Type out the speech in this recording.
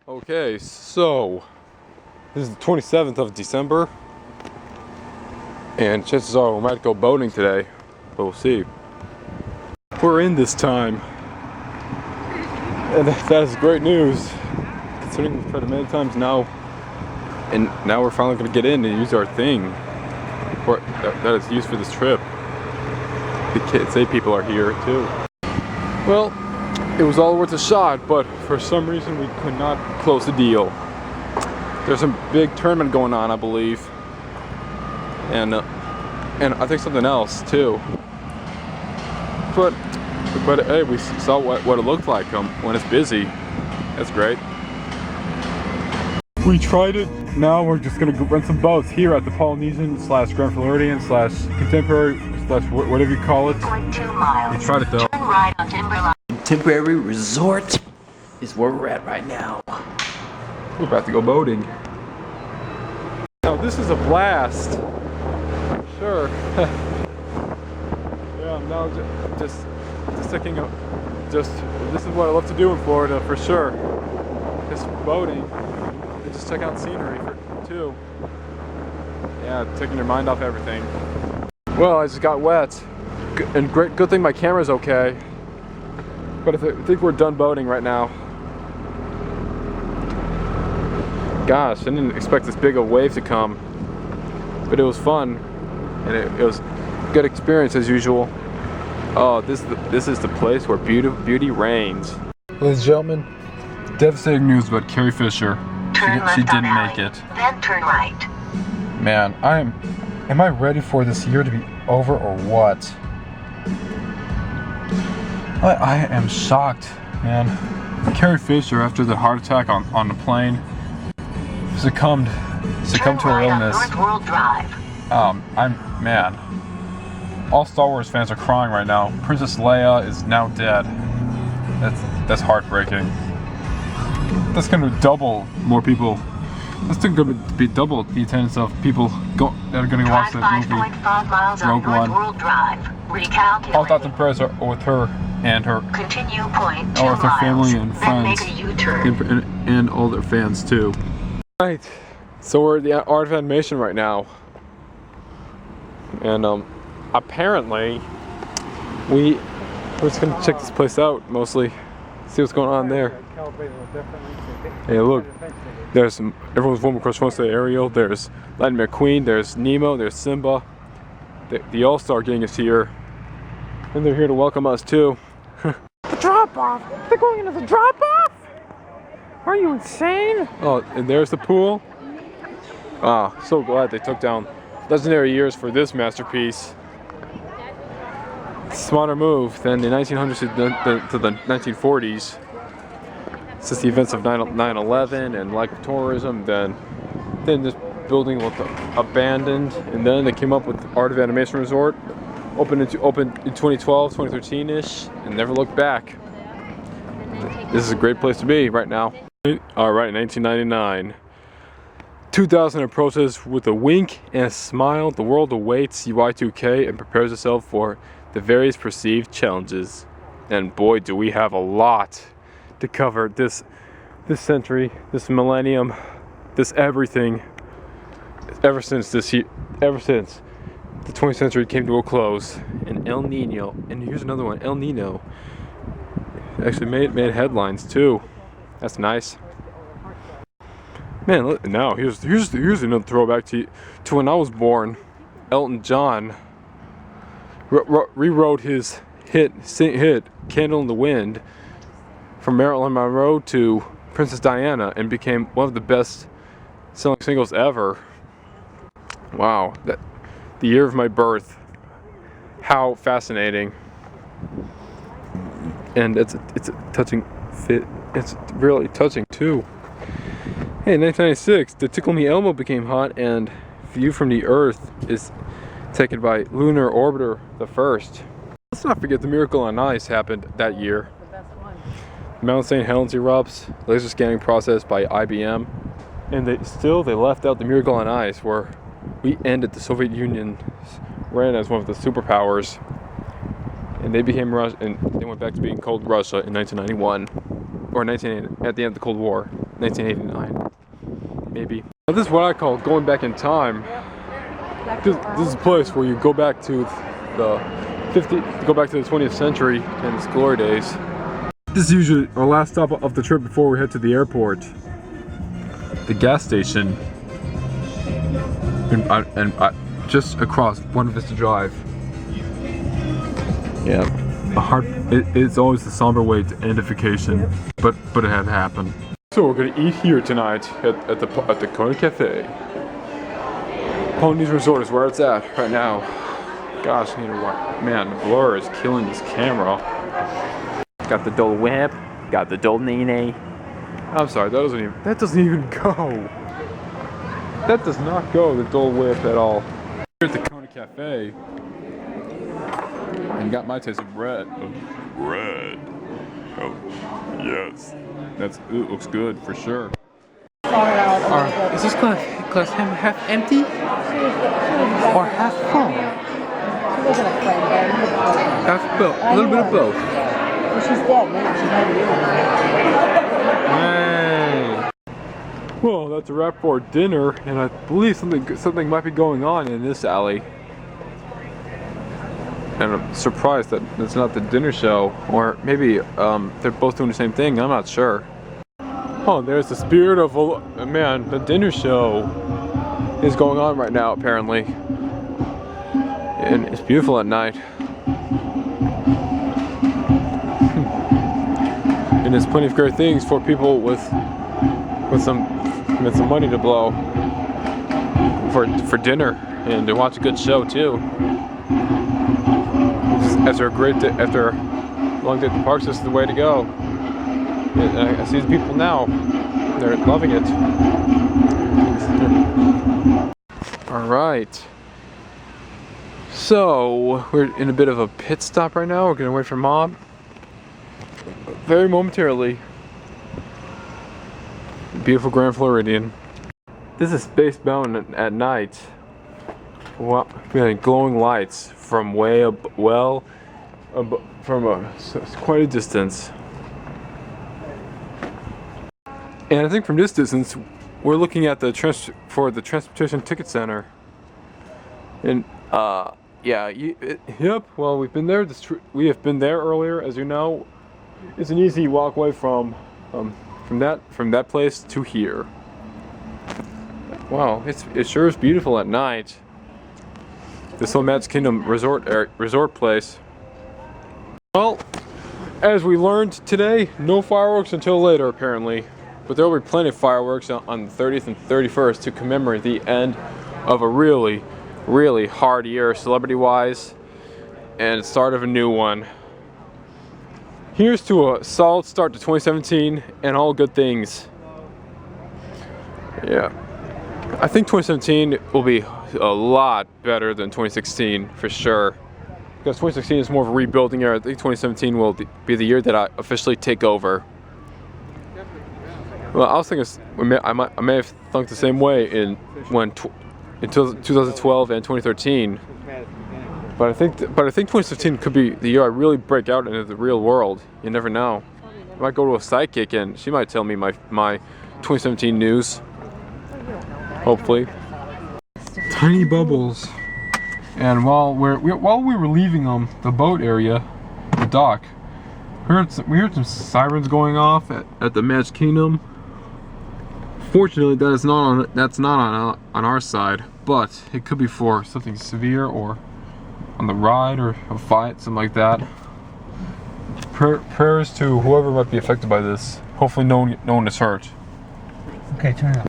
Okay, so this is the 27th of December, and chances are we might go boating today, but we'll see. We're in this time, and that is great news, considering we've tried it many times now, and now we're finally going to get in and use our thing that is used for this trip. The kids say people are here too. Well, it was all worth a shot, but for some reason we could not close the deal. There's a big tournament going on, I believe, and I think something else too. But hey, we saw what it looked like when it's busy. That's great. We tried it. Now we're just gonna rent some boats here at the Polynesian / Grand Floridian / Contemporary / whatever you call it. 2 miles. We tried it though. Turn right on Timberline. Contemporary Resort is where we're at right now. We're about to go boating. Now this is a blast. Sure. Yeah, now just sticking up. This is what I love to do in Florida for sure. Just boating and just check out scenery too. Yeah, taking your mind off everything. Well, I just got wet, and good thing my camera's okay. But I think we're done boating right now. Gosh, I didn't expect this big a wave to come, but it was fun, and it was a good experience as usual. Oh, this is the place where beauty reigns. Ladies and gentlemen, devastating news about Carrie Fisher. She didn't make it. Then turn right. Man, am I ready for this year to be over or what? I am shocked, man. Carrie Fisher, after the heart attack on the plane, succumbed to her illness. North World Drive. Man, all Star Wars fans are crying right now. Princess Leia is now dead. That's heartbreaking. That's gonna double more people. That's gonna be double the attendance of people that are gonna watch that movie. 5.5 miles on North World Drive. Recalculate. All thoughts and prayers are with her and her. Continue point 2 Or with her miles. family and Then friends. make a U-turn. And all their fans too. Right. So we're at the Art of Animation right now. And apparently we're just gonna check this place out mostly. See what's going on there. Hey, look. Everyone's warm across most of the Ariel. There's Lightning McQueen, there's Nemo, there's Simba. The All-Star gang is here. And they're here to welcome us too. The drop-off? They're going into the drop-off? Are you insane? Oh, and there's the pool. Ah, so glad they took down legendary years for this masterpiece. Smarter move than the 1900s to the 1940s. Since the events of 9/11 and lack of tourism, then this building looked abandoned, and then they came up with the Art of Animation Resort, opened in 2012, 2013-ish, and never looked back. This is a great place to be right now. All right, 1999. 2000 approaches with a wink and a smile. The world awaits Y2K and prepares itself for the various perceived challenges. And boy, do we have a lot to cover this century, this millennium, this everything. Ever since the 20th century came to a close, and El Nino, and here's another one, El Nino, actually made headlines too. That's nice. Man, look, now here's another throwback to when I was born. Elton John rewrote his hit "Candle in the Wind" from Marilyn Monroe to Princess Diana, and became one of the best-selling singles ever. Wow, the year of my birth. How fascinating. And it's a touching fit. It's really touching too. Hey, in 1996, the Tickle Me Elmo became hot, and View from the Earth is taken by Lunar Orbiter the First. Let's not forget the Miracle on Ice happened that year. Mount St. Helens erupts, laser scanning process by IBM, and they left out the Miracle on Ice, where we ended the Soviet Union's reign as one of the superpowers, and they became Russia, and they went back to being called Russia in 1991. or 1980, at the end of the Cold War, 1989, maybe. Now, this is what I call going back in time. This is a place where you go back to the 20th century and its glory days. This is usually our last stop of the trip before we head to the airport. The gas station, and just across Buena Vista Drive. Yeah, it's always the somber way to end a vacation, but it had to happen. So we're gonna eat here tonight at the Kona Cafe. Ponies Resort is where it's at right now. Gosh, you know what? Man, the blur is killing this camera. Got the Dole Whip, got the Dole Nene. I'm sorry, that doesn't even go. That does not go, the Dole Whip, at all. Here at the Kona Cafe, and got my taste of bread. Bread. Oh, yes. It looks good for sure. Is this glass half empty or half full? Half both. A little bit of both. She's dead, man. Hey. Well, that's a wrap for dinner, and I believe something might be going on in this alley. And I'm surprised that it's not the dinner show, or maybe they're both doing the same thing. I'm not sure. Oh, there's the spirit of man. The dinner show is going on right now, apparently, and it's beautiful at night. And there's plenty of great things for people with some money to blow for dinner and to watch a good show too. After a long day at the parks, this is the way to go. And I see the people now; they're loving it. All right. So we're in a bit of a pit stop right now. We're gonna wait for Mom. Very momentarily. Beautiful Grand Floridian. This is Space Mountain at night. Wow, glowing lights from way up, quite a distance. And I think from this distance, we're looking at the Transportation Ticket Center. And yeah, yep. Well, we've been there. We have been there earlier, as you know. It's an easy walkway from that place to here. Wow, it sure is beautiful at night. This whole Magic Kingdom resort place. Well, as we learned today, no fireworks until later apparently, but there will be plenty of fireworks on the 30th and 31st to commemorate the end of a really, really hard year celebrity-wise, and the start of a new one. Here's to a solid start to 2017 and all good things. Yeah. I think 2017 will be a lot better than 2016 for sure. Because 2016 is more of a rebuilding year. I think 2017 will be the year that I officially take over. Well, I was thinking I may have thought the same way in 2012 and 2013. But I think 2015 could be the year I really break out into the real world. You never know. I might go to a psychic and she might tell me my 2017 news. Hopefully. Tiny bubbles. And while we were leaving the boat area, the dock, we heard some sirens going off at the Magic Kingdom. Fortunately, that's not on our side, but it could be for something severe or on the ride or a fight, something like that. Prayers to whoever might be affected by this. Hopefully no one is hurt. Okay, turn it off.